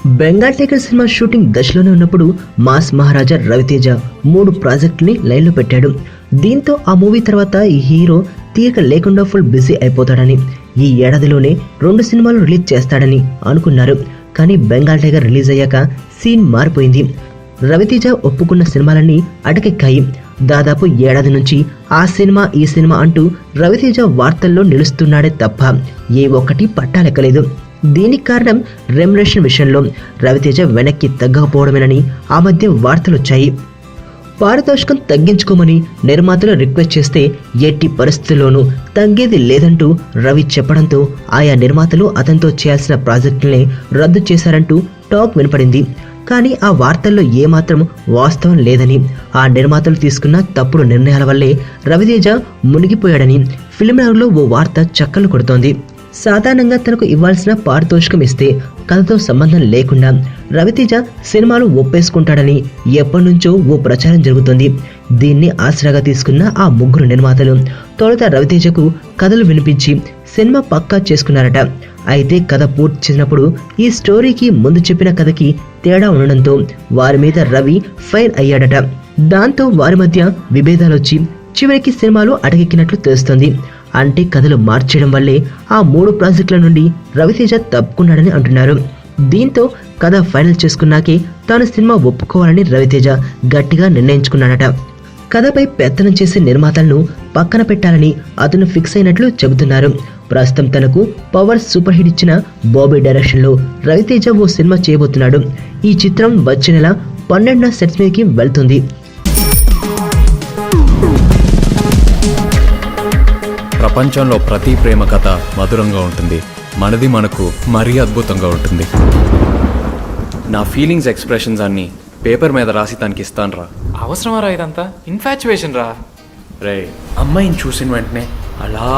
Bengal tiger cinema shooting దశలోనే ఉన్నప్పుడు mass మహారాజా రవితేజ 3 ప్రాజెక్టుని లైన్లో పెట్టాడు. దీంతో ఆ మూవీ తర్వాత ఈ హీరో తీరిక లేకుండా ఫుల్ బిజీ అయిపోతాడని, ఈ ఏడాదిలోనే 2 సినిమాలు రిలీజ్ చేస్తాడని అనుకున్నారు. కానీ బెంగాల్ టైగర్ రిలీజ్ అయ్యాక సీన్ మారిపోయింది. రవితేజ ఒప్పుకున్న సినిమాలన్నీ అటకెక్కాయి. దాదాపు ఏడాది నుంచి ఆ సినిమా ఈ సినిమా అంటూ రవితేజ వార్తల్లో నిలుస్తున్నాడే తప్ప ఏ ఒక్కటి పట్టాలెక్కలేదు. దీనికి కారణం రెమ్యునరేషన్ విషయంలో రవితేజ వెనక్కి తగ్గకపోవడమేనని ఆ మధ్య వార్తలొచ్చాయి. పారితోషికం తగ్గించుకోమని నిర్మాతలు రిక్వెస్ట్ చేస్తే ఎట్టి పరిస్థితుల్లోనూ తగ్గేది లేదంటూ రవి చెప్పడంతో ఆయా నిర్మాతలు అతనితో చేయాల్సిన ప్రాజెక్టులనే రద్దు చేశారంటూ టాక్ వినపడింది. కానీ ఆ వార్తల్లో ఏమాత్రం వాస్తవం లేదని, ఆ నిర్మాతలు తీసుకున్న తప్పుడు నిర్ణయాల వల్లే రవితేజ మునిగిపోయాడని ఫిల్మ్నగర్లో ఓ వార్త చక్కర్లు కొడుతోంది. సాధారణంగా తనకు ఇవ్వాల్సిన పారితోషికం ఇస్తే కథతో సంబంధం లేకుండా రవితేజ సినిమాలు ఒప్పేసుకుంటాడని ఎప్పటినుంచో ఓ ప్రచారం జరుగుతుంది. దీన్ని ఆసరాగా తీసుకున్న ఆ 3 నిర్మాతలు తొలుత రవితేజకు కథలు వినిపించి సినిమా పక్కా చేసుకున్నారట. అయితే కథ పూర్తి చేసినప్పుడు ఈ స్టోరీకి ముందు చెప్పిన కథకి తేడా ఉండడంతో వారి మీద రవి ఫైర్ అయ్యాడట. దాంతో వారి మధ్య విభేదాలొచ్చి చివరికి సినిమాలు అటకెక్కినట్లు తెలుస్తోంది. అంటే కథలు మార్చేయడం వల్లే ఆ 3 ప్రాజెక్టుల నుండి రవితేజ తప్పుకున్నాడని అంటున్నారు. దీంతో కథ ఫైనల్ చేసుకున్నాకే తాను సినిమా ఒప్పుకోవాలని రవితేజ గట్టిగా నిర్ణయించుకున్నాడట. కథపై పెత్తనం చేసే నిర్మాతలను పక్కన పెట్టాలని అతను ఫిక్స్ అయినట్లు చెబుతున్నారు. ప్రస్తుతం తనకు పవర్ సూపర్ హిట్ ఇచ్చిన బాబీ డైరెక్షన్లో రవితేజ ఓ సినిమా చేయబోతున్నాడు. ఈ చిత్రం వచ్చే నెల 12న సెట్స్ మీదకి వెళ్తుంది. ప్రపంచంలో ప్రతి ప్రేమ కథ మధురంగా ఉంటుంది. మనది మనకు మరీ అద్భుతంగా ఉంటుంది. నా ఫీలింగ్స్ ఎక్స్ప్రెషన్స్ అన్నీ పేపర్ మీద రాసి తనకి ఇస్తాను రా. అవసరమా రా ఇదంతా? ఇన్ఫాచ్యువేషన్ రా. రే, అమ్మాయిని చూసిన వెంటనే అలా